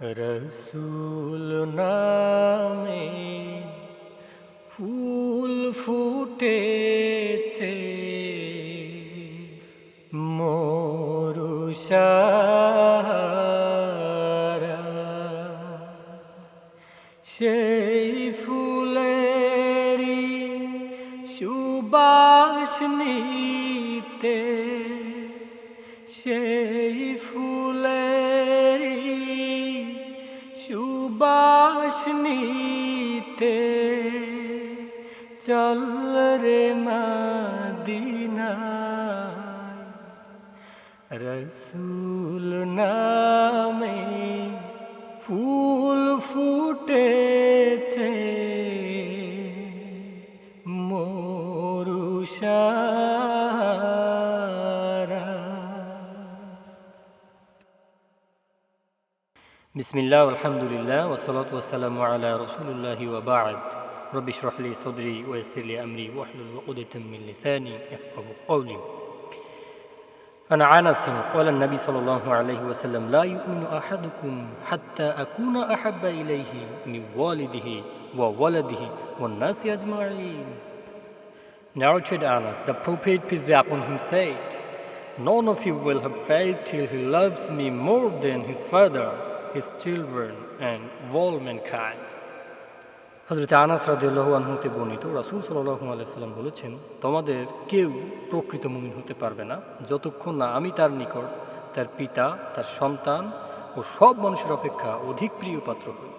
রসুল নামে ফুল ফুটেছে মরুষারা, সেই ফুলেরই সুবাস নিতে, সেই ফুলেরই সুবাস নিতে চল রে মদিনায়। রসুল নামে ফুল ফুটেছে মরুষারা। বিসমিল্লাহ আলহামদুলিল্লাহ ওয়াসসালাতু ওয়াসসালামু আলা রাসূলিল্লাহি ওয়া বা'দ। রব্বি ইশরাহ লি সাদরি ওয়া ইয়াসসির লি আমরি ওয়াহলুল উকদাতাম মিন লিসানি ইয়াফকাহু কওলি। عن أنس قال النبي صلى الله عليه وسلم لا يؤمن أحدكم حتى أكون أحب إليه من والده وولده والناس أجمعين. Narrated Anas, the Prophet, peace be upon him, said, "None of you will have faith till he loves me more than his father, his children, and all mankind." হযরত আনাস রাদিয়াল্লাহু আনহু হতে বর্ণিত, রাসূল সাল্লাল্লাহু আলাইহি সাল্লাম বলেছেন, তোমাদের কেউ প্রকৃত মুমিন হতে পারবে না যতক্ষণ না আমি তার নিকট তার পিতা, তার সন্তান ও সব মানুষের অপেক্ষা অধিক প্রিয় পাত্র হই।